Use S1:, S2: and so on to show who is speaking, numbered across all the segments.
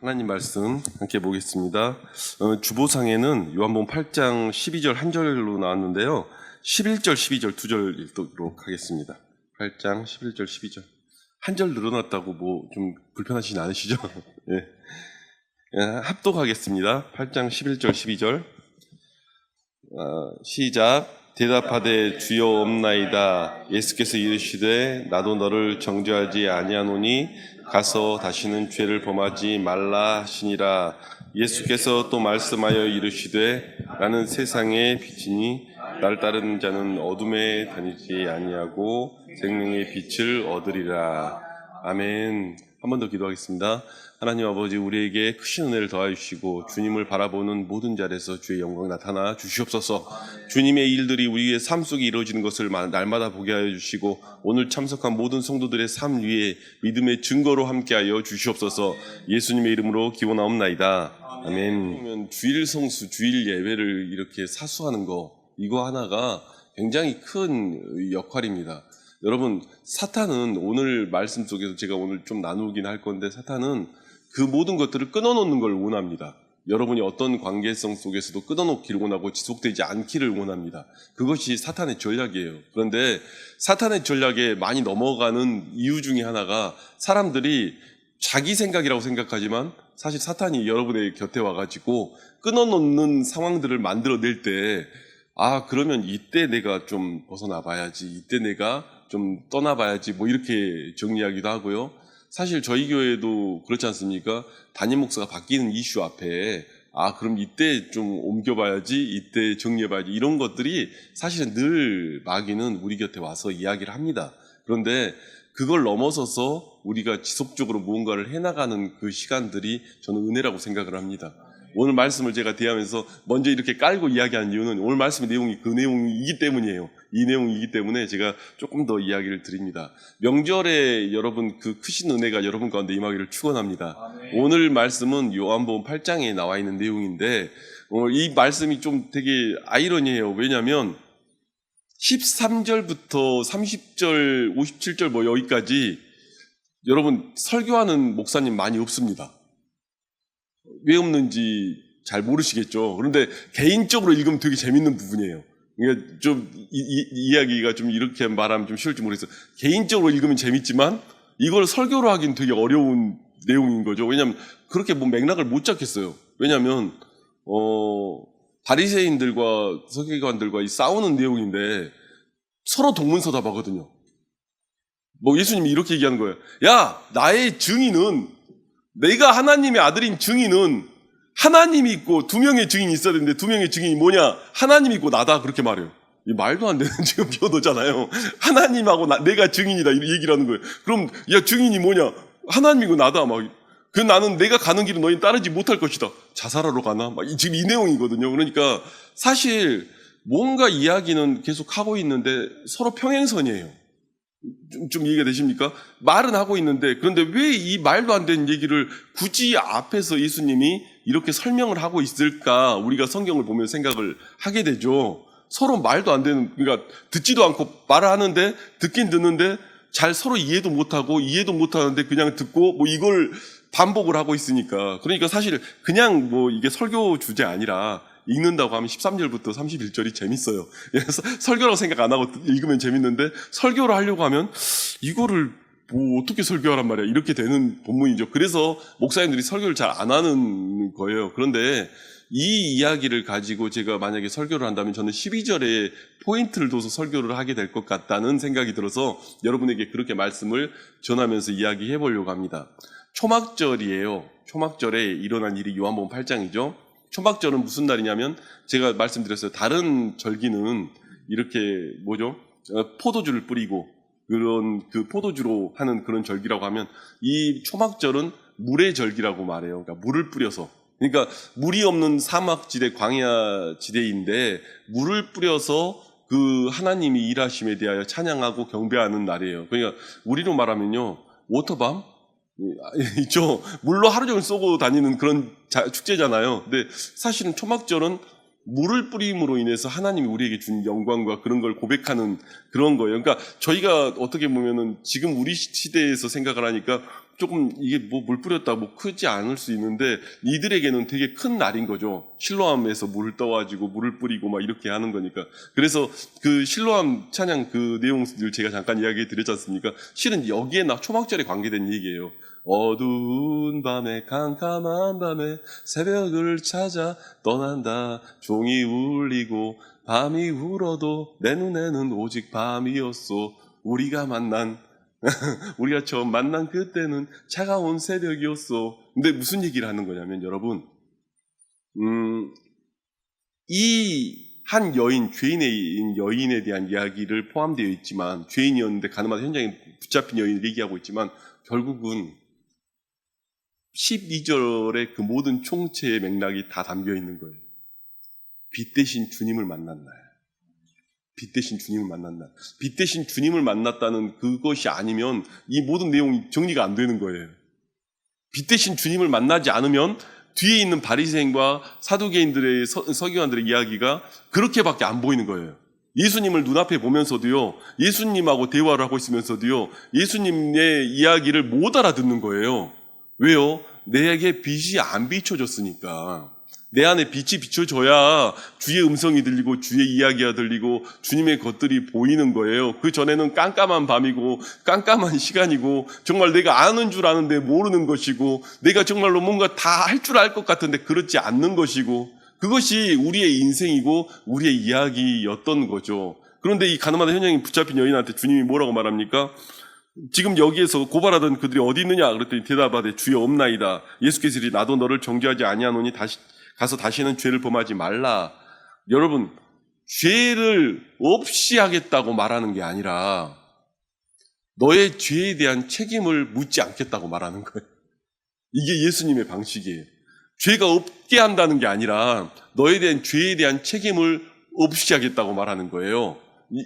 S1: 하나님 말씀 함께 보겠습니다. 주보상에는 요한복음 8장 12절 한 절로 나왔는데요. 11절, 12절 두 절 읽도록 하겠습니다. 8장 11절, 12절. 한 절 늘어났다고 뭐 좀 불편하시진 않으시죠? 예. 합독하겠습니다. 8장 11절, 12절. 시작. 대답하되 주여 없나이다. 예수께서 이르시되 나도 너를 정죄하지 아니하노니 가서 다시는 죄를 범하지 말라 하시니라. 예수께서 또 말씀하여 이르시되 나는 세상의 빛이니 나를 따르는 자는 어둠에 다니지 아니하고 생명의 빛을 얻으리라. 아멘. 한 번 더 기도하겠습니다. 하나님 아버지, 우리에게 크신 은혜를 더하여 주시고 주님을 바라보는 모든 자리에서 주의 영광 나타나 주시옵소서. 주님의 일들이 우리의 삶 속에 이루어지는 것을 날마다 보게 하여 주시고 오늘 참석한 모든 성도들의 삶 위에 믿음의 증거로 함께하여 주시옵소서. 예수님의 이름으로 기원하옵나이다. 아멘. 주일 성수, 주일 예배를 이렇게 사수하는 거, 이거 하나가 굉장히 큰 역할입니다. 여러분, 사탄은 오늘 말씀 속에서 제가 오늘 좀 나누긴 할 건데, 사탄은 그 모든 것들을 끊어놓는 걸 원합니다. 여러분이 어떤 관계성 속에서도 끊어놓기를 원하고 지속되지 않기를 원합니다. 그것이 사탄의 전략이에요. 그런데 사탄의 전략에 많이 넘어가는 이유 중에 하나가 사람들이 자기 생각이라고 생각하지만 사실 사탄이 여러분의 곁에 와가지고 끊어놓는 상황들을 만들어낼 때, 그러면 이때 내가 좀 벗어나 봐야지, 이때 내가 좀 떠나봐야지, 뭐 이렇게 정리하기도 하고요. 사실 저희 교회도 그렇지 않습니까? 담임 목사가 바뀌는 이슈 앞에 그럼 이때 좀 옮겨봐야지, 이때 정리해봐야지, 이런 것들이 사실은 늘 마귀는 우리 곁에 와서 이야기를 합니다. 그런데 그걸 넘어서서 우리가 지속적으로 무언가를 해나가는 그 시간들이 저는 은혜라고 생각을 합니다. 오늘 말씀을 제가 대하면서 먼저 이렇게 깔고 이야기한 이유는 오늘 말씀의 내용이 그 내용이기 때문이에요. 이 내용이기 때문에 제가 조금 더 이야기를 드립니다. 명절에 여러분 그 크신 은혜가 여러분 가운데 임하기를 축원합니다. 오늘 말씀은 요한복음 8장에 나와 있는 내용인데 이 말씀이 좀 되게 아이러니해요. 왜냐하면 13절부터 30절, 57절 뭐 여기까지 여러분 설교하는 목사님 많이 없습니다. 왜 없는지 잘 모르시겠죠. 그런데 개인적으로 읽으면 되게 재밌는 부분이에요. 그러니까 좀 이야기가 좀 이렇게 말하면 좀 쉬울지 모르겠어요. 개인적으로 읽으면 재밌지만 이걸 설교로 하기는 되게 어려운 내용인 거죠. 왜냐하면 그렇게 뭐 맥락을 못 잡겠어요. 왜냐하면 바리새인들과 서기관들과 싸우는 내용인데 서로 동문서답하거든요. 뭐 예수님이 이렇게 얘기하는 거예요. 야, 나의 증인은, 내가 하나님의 아들인 증인은 하나님이 있고 두 명의 증인이 있어야 되는데 두 명의 증인이 뭐냐? 하나님이 있고 나다. 그렇게 말해요. 이 말도 안 되는 지금 변호잖아요. 하나님하고 내가 증인이다. 이 얘기를 하는 거예요. 그럼 야, 증인이 뭐냐? 하나님이고 나다. 나는 내가 가는 길은 너희는 따르지 못할 것이다. 자살하러 가나? 지금 이 내용이거든요. 그러니까 사실 뭔가 이야기는 계속 하고 있는데 서로 평행선이에요. 좀 이해가 되십니까? 말은 하고 있는데 그런데 왜 이 말도 안 되는 얘기를 굳이 앞에서 예수님이 이렇게 설명을 하고 있을까? 우리가 성경을 보면 생각을 하게 되죠. 서로 말도 안 되는, 그러니까 듣지도 않고 말을 하는데 듣긴 듣는데 잘 서로 이해도 못하고 이해도 못하는데 그냥 듣고 뭐 이걸 반복을 하고 있으니까. 그러니까 사실 그냥 뭐 이게 설교 주제 아니라 읽는다고 하면 13절부터 31절이 재밌어요. 그래서 설교라고 생각 안 하고 읽으면 재밌는데 설교를 하려고 하면 이거를 뭐 어떻게 설교하란 말이야, 이렇게 되는 본문이죠. 그래서 목사님들이 설교를 잘 안 하는 거예요. 그런데 이 이야기를 가지고 제가 만약에 설교를 한다면 저는 12절에 포인트를 둬서 설교를 하게 될 것 같다는 생각이 들어서 여러분에게 그렇게 말씀을 전하면서 이야기해 보려고 합니다. 초막절이에요. 초막절에 일어난 일이 요한복음 8장이죠. 초막절은 무슨 날이냐면 제가 말씀드렸어요. 다른 절기는 이렇게 포도주를 뿌리고 그런 그 포도주로 하는 그런 절기라고 하면 이 초막절은 물의 절기라고 말해요. 그러니까 물을 뿌려서, 그러니까 물이 없는 사막지대, 광야지대인데 물을 뿌려서 그 하나님이 일하심에 대하여 찬양하고 경배하는 날이에요. 그러니까 우리로 말하면요, 워터밤 있죠. 물로 하루 종일 쏘고 다니는 그런 축제잖아요. 근데 사실은 초막절은 물을 뿌림으로 인해서 하나님이 우리에게 준 영광과 그런 걸 고백하는 그런 거예요. 그러니까 저희가 어떻게 보면은 지금 우리 시대에서 생각을 하니까 조금 이게 뭐 물 뿌렸다 뭐 크지 않을 수 있는데 이들에게는 되게 큰 날인 거죠. 실로암에서 물을 떠가지고 물을 뿌리고 막 이렇게 하는 거니까. 그래서 그 실로암 찬양 그 내용들 제가 잠깐 이야기 드렸지 않습니까? 실은 여기에 초막절에 관계된 얘기예요. 어두운 밤에 캄캄한 밤에 새벽을 찾아 떠난다. 종이 울리고 밤이 울어도 내 눈에는 오직 밤이었소. 우리가 처음 만난 그때는 차가운 새벽이었어. 근데 무슨 얘기를 하는 거냐면 여러분, 이 한 여인, 죄인의 여인에 대한 이야기를 포함되어 있지만, 죄인이었는데 가늠하다 현장에 붙잡힌 여인을 얘기하고 있지만, 결국은 12절의 그 모든 총체의 맥락이 다 담겨 있는 거예요. 빛 대신 주님을 만난 날. 빛 대신 주님을 만난 날. 빛 대신 주님을 만났다는 그것이 아니면 이 모든 내용이 정리가 안 되는 거예요. 빛 대신 주님을 만나지 않으면 뒤에 있는 바리새인과 사두개인들의 서기관들의 이야기가 그렇게밖에 안 보이는 거예요. 예수님을 눈앞에 보면서도요, 예수님하고 대화를 하고 있으면서도요, 예수님의 이야기를 못 알아듣는 거예요. 왜요? 내게 빛이 안 비춰졌으니까. 내 안에 빛이 비춰져야 주의 음성이 들리고 주의 이야기가 들리고 주님의 것들이 보이는 거예요. 그 전에는 깜깜한 밤이고 깜깜한 시간이고 정말 내가 아는 줄 아는데 모르는 것이고 내가 정말로 뭔가 다 할 줄 알 것 같은데 그렇지 않는 것이고 그것이 우리의 인생이고 우리의 이야기였던 거죠. 그런데 이 가늠하다 현장에 붙잡힌 여인한테 주님이 뭐라고 말합니까? 지금 여기에서 고발하던 그들이 어디 있느냐? 그랬더니 대답하되 주여 없나이다. 예수께서 이르시되 나도 너를 정죄하지 아니하노니 가서 다시는 죄를 범하지 말라. 여러분, 죄를 없이 하겠다고 말하는 게 아니라 너의 죄에 대한 책임을 묻지 않겠다고 말하는 거예요. 이게 예수님의 방식이에요. 죄가 없게 한다는 게 아니라 너에 대한 죄에 대한 책임을 없이 하겠다고 말하는 거예요.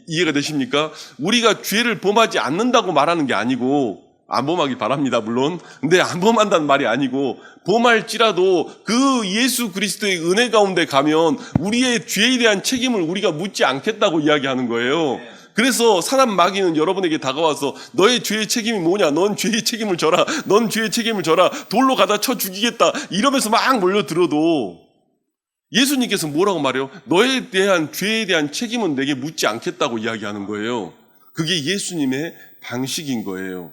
S1: 이해가 되십니까? 우리가 죄를 범하지 않는다고 말하는 게 아니고 안 범하기 바랍니다, 물론. 근데 안 범한다는 말이 아니고 범할지라도 그 예수 그리스도의 은혜 가운데 가면 우리의 죄에 대한 책임을 우리가 묻지 않겠다고 이야기하는 거예요. 그래서 사람 마귀는 여러분에게 다가와서 너의 죄의 책임이 뭐냐? 넌 죄의 책임을 져라. 넌 죄의 책임을 져라. 돌로 가다 쳐 죽이겠다. 이러면서 막 몰려들어도 예수님께서 뭐라고 말해요? 너에 대한 죄에 대한 책임은 내게 묻지 않겠다고 이야기하는 거예요. 그게 예수님의 방식인 거예요.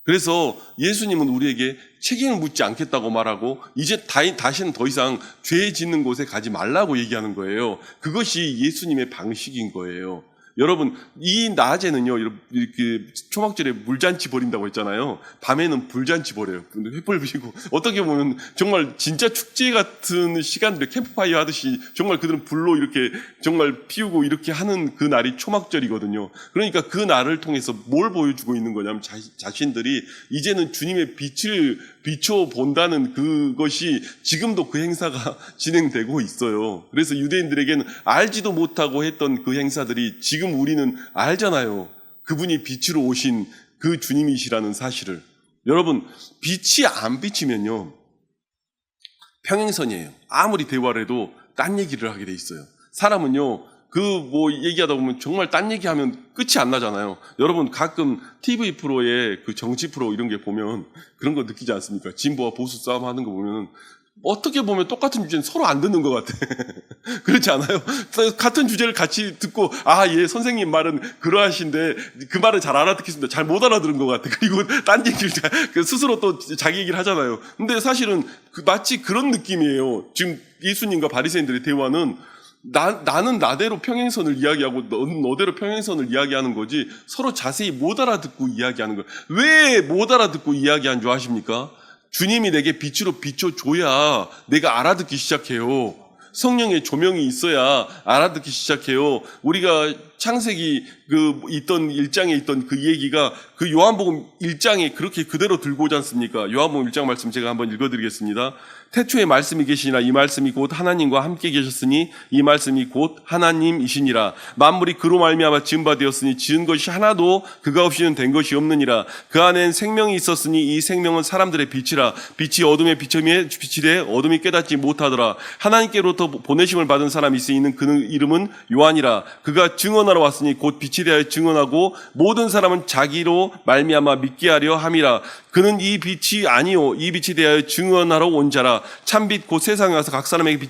S1: 그래서 예수님은 우리에게 책임을 묻지 않겠다고 말하고 이제 다시는 더 이상 죄 짓는 곳에 가지 말라고 얘기하는 거예요. 그것이 예수님의 방식인 거예요. 여러분, 이 낮에는요, 이렇게 초막절에 물잔치 벌인다고 했잖아요. 밤에는 불잔치 벌여요. 횃불 피고. 어떻게 보면 정말 진짜 축제 같은 시간들에 캠프파이어 하듯이 정말 그들은 불로 이렇게 정말 피우고 이렇게 하는 그 날이 초막절이거든요. 그러니까 그 날을 통해서 뭘 보여주고 있는 거냐면 자신들이 이제는 주님의 빛을 비춰본다는 그것이 지금도 그 행사가 진행되고 있어요. 그래서 유대인들에게는 알지도 못하고 했던 그 행사들이 지금 우리는 알잖아요. 그분이 빛으로 오신 그 주님이시라는 사실을. 여러분, 빛이 안 비치면요, 평행선이에요. 아무리 대화를 해도 딴 얘기를 하게 돼 있어요. 사람은요, 얘기하다 보면 정말 딴 얘기하면 끝이 안 나잖아요. 여러분, 가끔 TV 프로에 그 정치 프로 이런 게 보면 그런 거 느끼지 않습니까? 진보와 보수 싸움 하는 거 보면 어떻게 보면 똑같은 주제는 서로 안 듣는 것 같아. 그렇지 않아요? 같은 주제를 같이 듣고, 예, 선생님 말은 그러하신데, 그 말을 잘 알아듣겠습니다. 잘 못 알아들은 것 같아. 그리고 딴 얘기를 스스로 또 자기 얘기를 하잖아요. 근데 사실은 마치 그런 느낌이에요. 지금 예수님과 바리새인들의 대화는 나는 나대로 평행선을 이야기하고 너는 너대로 평행선을 이야기하는 거지 서로 자세히 못 알아듣고 이야기하는 거예요. 왜 못 알아듣고 이야기한 줄 아십니까? 주님이 내게 빛으로 비춰줘야 내가 알아듣기 시작해요. 성령의 조명이 있어야 알아듣기 시작해요. 우리가 창세기 있던 1장에 있던 그 얘기가 그 요한복음 1장에 그렇게 그대로 들고 오지 않습니까? 요한복음 1장 말씀 제가 한번 읽어드리겠습니다. 태초에 말씀이 계시니라 이 말씀이 곧 하나님과 함께 계셨으니 이 말씀이 곧 하나님이시니라. 만물이 그로 말미암아 지은 바 되었으니 지은 것이 하나도 그가 없이는 된 것이 없느니라. 그 안엔 생명이 있었으니 이 생명은 사람들의 빛이라. 빛이 어둠에 비치되 어둠이 깨닫지 못하더라. 하나님께로부터 보내심을 받은 사람이 있으니 그는 이름은 요한이라. 그가 증언하러 왔으니 곧 빛이 대하여 증언하고 모든 사람은 자기로 말미암아 믿게 하려 함이라. 그는 이 빛이 아니요 이 빛에 대하여 증언하러 온 자라. 참빛 곧 세상에 와서 각 사람에게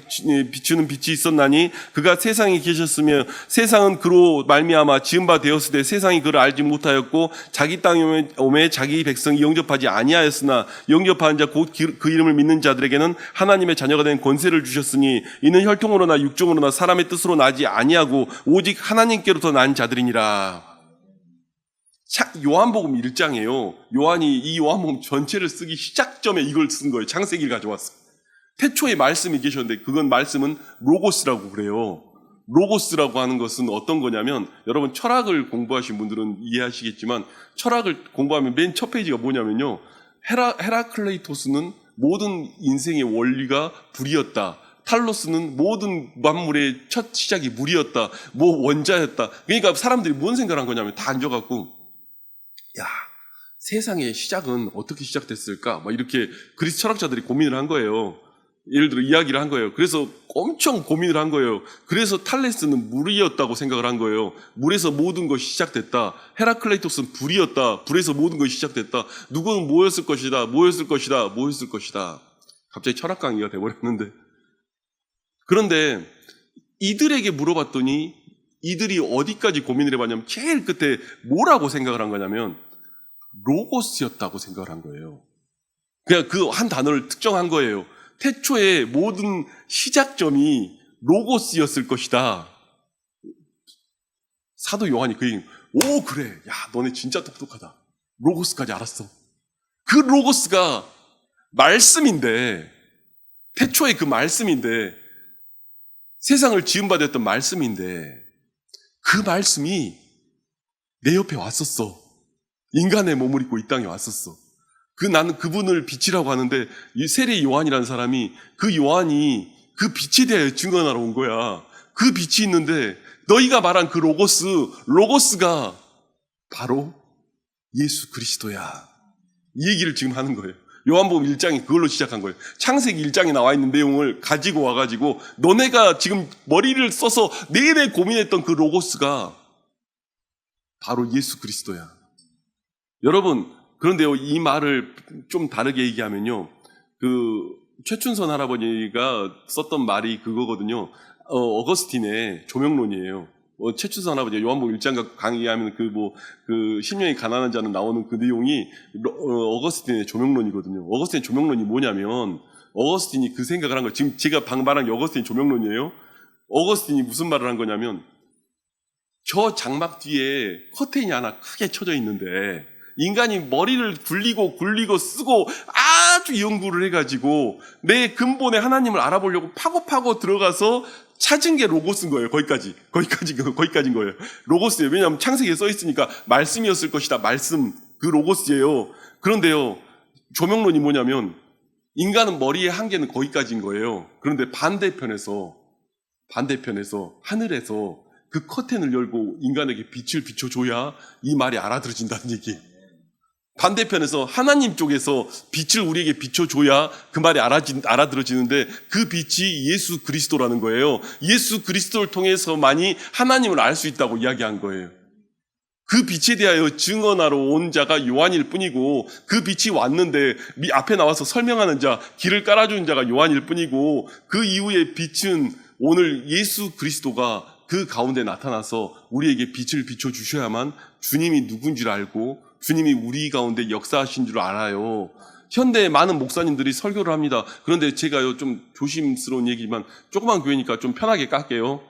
S1: 비추는 빛이 있었나니 그가 세상에 계셨으며 세상은 그로 말미암아 지은 바 되었으되 세상이 그를 알지 못하였고 자기 땅에 오매 자기 백성이 영접하지 아니하였으나 영접하는 자 곧 그 이름을 믿는 자들에게는 하나님의 자녀가 된 권세를 주셨으니 이는 혈통으로나 육종으로나 사람의 뜻으로 나지 아니하고 오직 하나님께로부터 난 자들이니라. 요한복음 1장이에요. 요한이 이 요한복음 전체를 쓰기 시작점에 이걸 쓴 거예요. 창세기를 가져왔어요. 태초에 말씀이 계셨는데 그건 말씀은 로고스라고 그래요. 로고스라고 하는 것은 어떤 거냐면 여러분 철학을 공부하신 분들은 이해하시겠지만 철학을 공부하면 맨 첫 페이지가 뭐냐면요. 헤라클레이토스는 모든 인생의 원리가 불이었다. 탈로스는 모든 만물의 첫 시작이 물이었다. 원자였다. 그러니까 사람들이 뭔 생각을 한 거냐면 다 앉아갖고 야, 세상의 시작은 어떻게 시작됐을까? 막 이렇게 그리스 철학자들이 고민을 한 거예요. 예를 들어 이야기를 한 거예요. 그래서 엄청 고민을 한 거예요. 그래서 탈레스는 물이었다고 생각을 한 거예요. 물에서 모든 것이 시작됐다. 헤라클레이토스는 불이었다. 불에서 모든 것이 시작됐다. 누구는 뭐였을 것이다. 뭐였을 것이다. 뭐였을 것이다. 갑자기 철학 강의가 돼버렸는데. 그런데 이들에게 물어봤더니 이들이 어디까지 고민을 해봤냐면 제일 끝에 뭐라고 생각을 한 거냐면 로고스였다고 생각을 한 거예요. 그냥 그 한 단어를 특정한 거예요. 태초의 모든 시작점이 로고스였을 것이다. 사도 요한이 그 얘기, 오 그래, 야 너네 진짜 똑똑하다. 로고스까지 알았어. 그 로고스가 말씀인데, 태초의 그 말씀인데, 세상을 지음받았던 말씀인데 그 말씀이 내 옆에 왔었어. 인간의 몸을 입고 이 땅에 왔었어. 나는 그분을 빛이라고 하는데 이 세례 요한이라는 사람이 그 요한이 그 빛에 대해 증언하러 온 거야. 그 빛이 있는데 너희가 말한 그 로고스가 바로 예수 그리스도야. 이 얘기를 지금 하는 거예요. 요한복음 1장이 그걸로 시작한 거예요. 창세기 1장에 나와 있는 내용을 가지고 와가지고 너네가 지금 머리를 써서 내내 고민했던 그 로고스가 바로 예수 그리스도야. 여러분, 그런데요, 이 말을 좀 다르게 얘기하면요. 최춘선 할아버지가 썼던 말이 그거거든요. 어거스틴의 조명론이에요. 최춘선 할아버지가 요한복음 1장 강의하면 심령이 가난한 자는 나오는 그 내용이 어거스틴의 조명론이거든요. 어거스틴의 조명론이 뭐냐면 어거스틴이 그 생각을 한 거예요. 지금 제가 방금 말한 게 어거스틴 조명론이에요. 어거스틴이 무슨 말을 한 거냐면 저 장막 뒤에 커튼이 하나 크게 쳐져 있는데 인간이 머리를 굴리고 쓰고 아주 연구를 해가지고 내 근본의 하나님을 알아보려고 파고 들어가서 찾은 게 로고스인 거예요. 거기까지인 거예요. 로고스예요. 왜냐하면 창세기에 써 있으니까 말씀이었을 것이다. 말씀, 그 로고스예요. 그런데요, 조명론이 뭐냐면 인간은 머리의 한계는 거기까지인 거예요. 그런데 반대편에서 하늘에서 그 커튼을 열고 인간에게 빛을 비춰줘야 이 말이 알아들어진다는 얘기. 반대편에서 하나님 쪽에서 빛을 우리에게 비춰줘야 그 말이 알아들어지는데 그 빛이 예수 그리스도라는 거예요. 예수 그리스도를 통해서만이 하나님을 알 수 있다고 이야기한 거예요. 그 빛에 대하여 증언하러 온 자가 요한일 뿐이고 그 빛이 왔는데 앞에 나와서 설명하는 자, 길을 깔아주는 자가 요한일 뿐이고 그 이후에 빛은 오늘 예수 그리스도가 그 가운데 나타나서 우리에게 빛을 비춰주셔야만 주님이 누군지를 알고 주님이 우리 가운데 역사하신 줄 알아요. 현대에 많은 목사님들이 설교를 합니다. 그런데 제가요 좀 조심스러운 얘기지만 조그만 교회니까 좀 편하게 깎게요.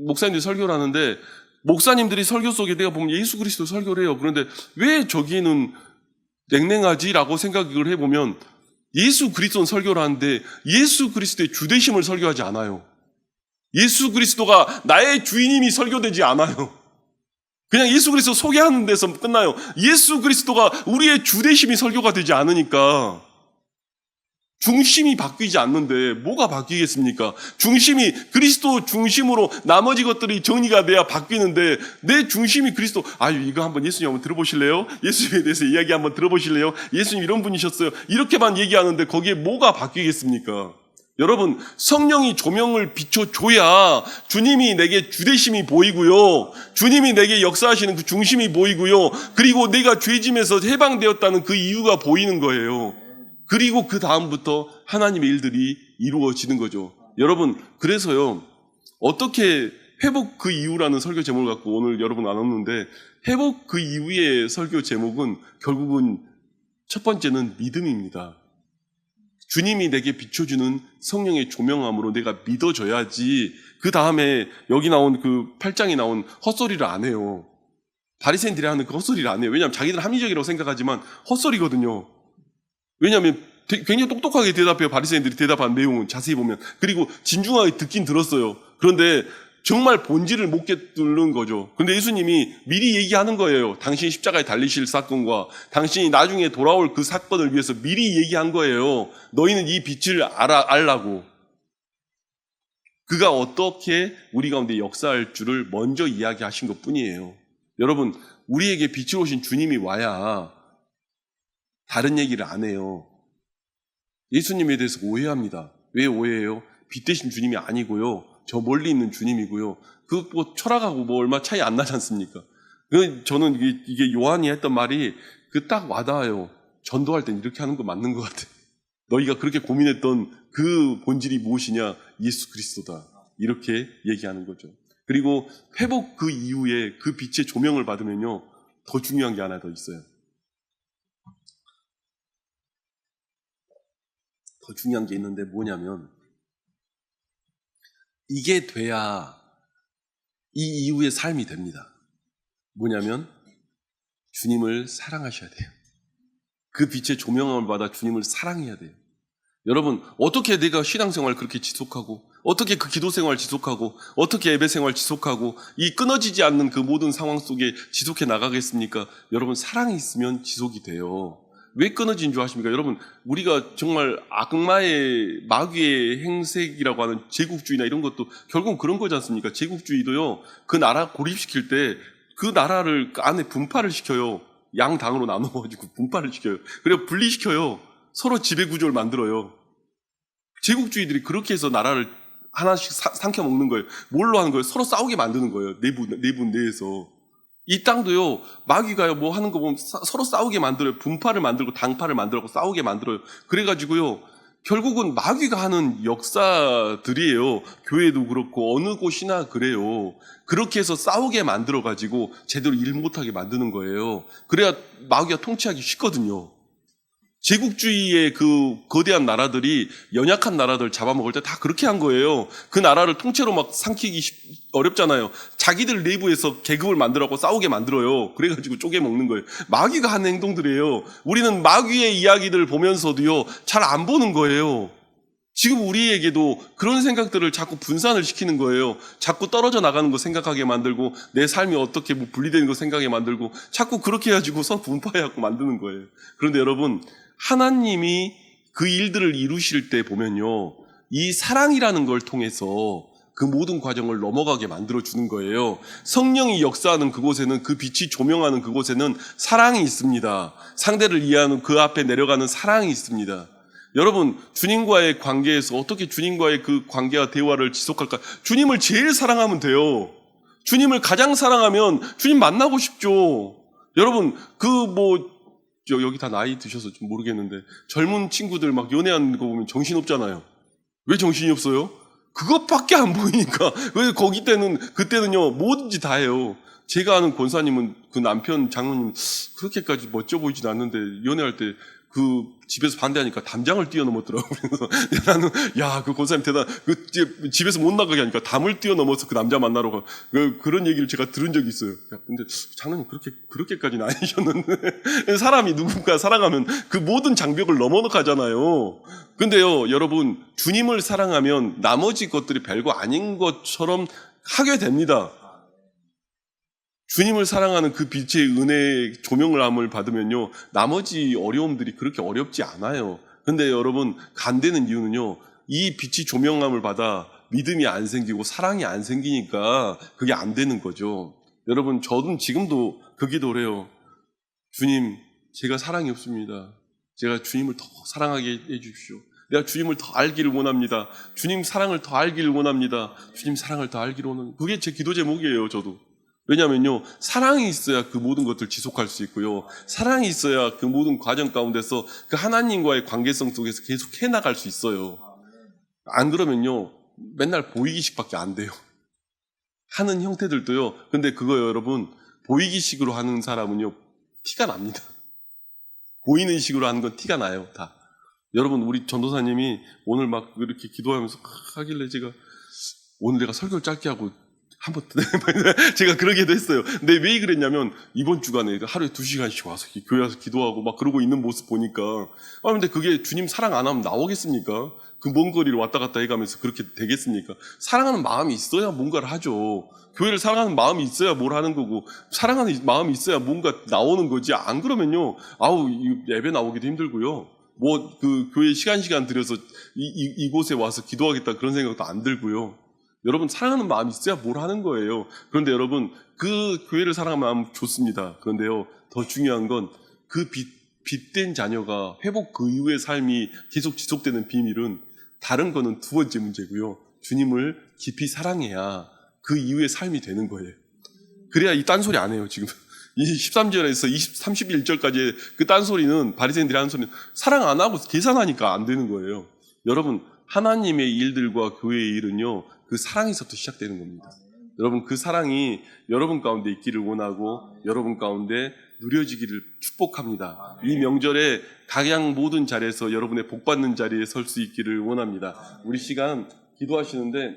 S1: 목사님들이 설교를 하는데 목사님들이 설교 속에 내가 보면 예수 그리스도 설교를 해요. 그런데 왜 저기는 냉랭하지라고 생각을 해보면 예수 그리스도는 설교를 하는데 예수 그리스도의 주되심을 설교하지 않아요. 예수 그리스도가 나의 주인임이 설교되지 않아요. 그냥 예수 그리스도 소개하는 데서 끝나요. 예수 그리스도가 우리의 주되심이 설교가 되지 않으니까 중심이 바뀌지 않는데 뭐가 바뀌겠습니까? 중심이 그리스도 중심으로 나머지 것들이 정리가 돼야 바뀌는데 내 중심이 그리스도. 이거 한번 예수님 한번 들어보실래요? 예수님에 대해서 이야기 한번 들어보실래요? 예수님 이런 분이셨어요. 이렇게만 얘기하는데 거기에 뭐가 바뀌겠습니까? 여러분, 성령이 조명을 비춰줘야 주님이 내게 주되심이 보이고요. 주님이 내게 역사하시는 그 중심이 보이고요. 그리고 내가 죄짐에서 해방되었다는 그 이유가 보이는 거예요. 그리고 그 다음부터 하나님의 일들이 이루어지는 거죠. 여러분, 그래서요, 어떻게 회복 그 이후라는 설교 제목을 갖고 오늘 여러분 나눴는데, 회복 그 이후의 설교 제목은 결국은 첫 번째는 믿음입니다. 주님이 내게 비춰주는 성령의 조명함으로 내가 믿어져야지 그 다음에 여기 나온 그 8장에 나온 헛소리를 안 해요. 바리새인들이 하는 그 헛소리를 안 해요. 왜냐하면 자기들은 합리적이라고 생각하지만 헛소리거든요. 왜냐하면 굉장히 똑똑하게 대답해요. 바리새인들이 대답한 내용은 자세히 보면. 그리고 진중하게 듣긴 들었어요. 그런데 정말 본질을 못 깨뚫는 거죠. 근데 예수님이 미리 얘기하는 거예요. 당신이 십자가에 달리실 사건과 당신이 나중에 돌아올 그 사건을 위해서 미리 얘기한 거예요. 너희는 이 빛을 알라고. 그가 어떻게 우리 가운데 역사할 줄을 먼저 이야기하신 것뿐이에요. 여러분, 우리에게 빛을 오신 주님이 와야 다른 얘기를 안 해요. 예수님에 대해서 오해합니다. 왜 오해해요? 빛 대신 주님이 아니고요. 저 멀리 있는 주님이고요. 그 뭐 철학하고 뭐 얼마 차이 안 나지 않습니까? 저는 이게 요한이 했던 말이 그 딱 와닿아요. 전도할 땐 이렇게 하는 거 맞는 것 같아. 너희가 그렇게 고민했던 그 본질이 무엇이냐? 예수 그리스도다. 이렇게 얘기하는 거죠. 그리고 회복 그 이후에 그 빛의 조명을 받으면요. 더 중요한 게 하나 더 있어요. 더 중요한 게 있는데 뭐냐면 이게 돼야 이 이후의 삶이 됩니다. 뭐냐면 주님을 사랑하셔야 돼요. 그 빛의 조명함을 받아 주님을 사랑해야 돼요. 여러분, 어떻게 내가 신앙생활 그렇게 지속하고 어떻게 그 기도생활 지속하고 어떻게 예배생활 지속하고 이 끊어지지 않는 그 모든 상황 속에 지속해 나가겠습니까? 여러분, 사랑이 있으면 지속이 돼요. 왜 끊어진 줄 아십니까? 여러분, 우리가 정말 악마의 마귀의 행색이라고 하는 제국주의나 이런 것도 결국은 그런 거지 않습니까? 제국주의도요, 그 나라 고립시킬 때 그 나라를 안에 분파를 시켜요. 양당으로 나눠가지고 분파를 시켜요. 그리고 분리시켜요. 서로 지배구조를 만들어요. 제국주의들이 그렇게 해서 나라를 하나씩 삼켜 먹는 거예요. 뭘로 하는 거예요? 서로 싸우게 만드는 거예요. 내분 내에서. 이 땅도요, 마귀가요, 뭐 하는 거 보면 서로 싸우게 만들어요. 분파를 만들고 당파를 만들고 싸우게 만들어요. 그래가지고요, 결국은 마귀가 하는 역사들이에요. 교회도 그렇고, 어느 곳이나 그래요. 그렇게 해서 싸우게 만들어가지고, 제대로 일 못하게 만드는 거예요. 그래야 마귀가 통치하기 쉽거든요. 제국주의의 그 거대한 나라들이 연약한 나라들 잡아먹을 때 다 그렇게 한 거예요. 그 나라를 통째로 막 삼키기 어렵잖아요. 자기들 내부에서 계급을 만들어갖고 싸우게 만들어요. 그래가지고 쪼개먹는 거예요. 마귀가 하는 행동들이에요. 우리는 마귀의 이야기들을 보면서도요, 잘 안 보는 거예요. 지금 우리에게도 그런 생각들을 자꾸 분산을 시키는 거예요. 자꾸 떨어져 나가는 거 생각하게 만들고 내 삶이 어떻게 뭐 분리되는 거 생각하게 만들고 자꾸 그렇게 해가지고 서로 분파해갖고 만드는 거예요. 그런데 여러분, 하나님이 그 일들을 이루실 때 보면요, 이 사랑이라는 걸 통해서 그 모든 과정을 넘어가게 만들어주는 거예요. 성령이 역사하는 그곳에는, 그 빛이 조명하는 그곳에는 사랑이 있습니다. 상대를 이해하는 그 앞에 내려가는 사랑이 있습니다. 여러분, 주님과의 관계에서 어떻게 주님과의 그 관계와 대화를 지속할까? 주님을 제일 사랑하면 돼요. 주님을 가장 사랑하면 주님 만나고 싶죠. 여러분, 여기 다 나이 드셔서 좀 모르겠는데 젊은 친구들 막 연애하는 거 보면 정신없잖아요. 왜 정신이 없어요? 그것밖에 안 보이니까. 왜 그때는요, 뭐든지 다 해요. 제가 아는 권사님은 그 남편 장로님 그렇게까지 멋져 보이진 않는데 연애할 때 그 집에서 반대하니까 담장을 뛰어넘었더라고요. 그래서 나는 그 권사님 대단. 집에서 못 나가게 하니까 담을 뛰어넘어서 그 남자 만나러 가. 그런 얘기를 제가 들은 적이 있어요. 근데 장로님 그렇게까지는 아니셨는데 사람이 누군가 사랑하면 그 모든 장벽을 넘어가잖아요. 근데요, 여러분, 주님을 사랑하면 나머지 것들이 별거 아닌 것처럼 하게 됩니다. 주님을 사랑하는 그 빛의 은혜의 조명을 받으면요, 나머지 어려움들이 그렇게 어렵지 않아요. 근데 여러분, 간대는 이유는요, 이 빛이 조명함을 받아 믿음이 안 생기고 사랑이 안 생기니까 그게 안 되는 거죠. 여러분, 저는 지금도 그 기도를 해요. 주님, 제가 사랑이 없습니다. 제가 주님을 더 사랑하게 해주십시오. 내가 주님을 더 알기를 원합니다. 주님 사랑을 더 알기를 원합니다. 주님 사랑을 더 알기를 원합니다. 그게 제 기도 제목이에요, 저도. 왜냐면요, 사랑이 있어야 그 모든 것들 지속할 수 있고요. 사랑이 있어야 그 모든 과정 가운데서 그 하나님과의 관계성 속에서 계속 해나갈 수 있어요. 안 그러면요, 맨날 보이기식밖에 안 돼요. 하는 형태들도요. 근데 그거 여러분, 보이기식으로 하는 사람은요, 티가 납니다. 보이는 식으로 하는 건 티가 나요, 다. 여러분, 우리 전도사님이 오늘 막 이렇게 기도하면서 하길래 제가 오늘 내가 설교를 짧게 하고 한번 제가 그러기도 했어요. 근데 왜 그랬냐면 이번 주간에 하루에 2시간씩 와서 교회 와서 기도하고 막 그러고 있는 모습 보니까 근데 그게 주님 사랑 안 하면 나오겠습니까? 그 먼 거리를 왔다 갔다 해가면서 그렇게 되겠습니까? 사랑하는 마음이 있어야 뭔가를 하죠. 교회를 사랑하는 마음이 있어야 뭘 하는 거고 사랑하는 마음이 있어야 뭔가 나오는 거지. 안 그러면요, 예배 나오기도 힘들고요. 뭐 그 교회 시간 들여서 이곳에 와서 기도하겠다 그런 생각도 안 들고요. 여러분, 사랑하는 마음이 있어야 뭘 하는 거예요. 그런데 여러분, 그 교회를 사랑하는 마음 좋습니다. 그런데요, 더 중요한 건 그 빚된 자녀가 회복 그 이후의 삶이 계속 지속되는 비밀은 다른 거는 두 번째 문제고요. 주님을 깊이 사랑해야 그 이후의 삶이 되는 거예요. 그래야 이 딴소리 안 해요, 지금. 이 13절에서 31절까지 그 딴소리는, 바리새인들이 하는 소리는 사랑 안 하고 계산하니까 안 되는 거예요. 여러분, 하나님의 일들과 교회의 일은요, 그 사랑에서부터 시작되는 겁니다. 여러분, 그 사랑이 여러분 가운데 있기를 원하고 여러분 가운데 누려지기를 축복합니다. 이 명절에 각양 모든 자리에서 여러분의 복받는 자리에 설 수 있기를 원합니다. 우리 시간 기도하시는데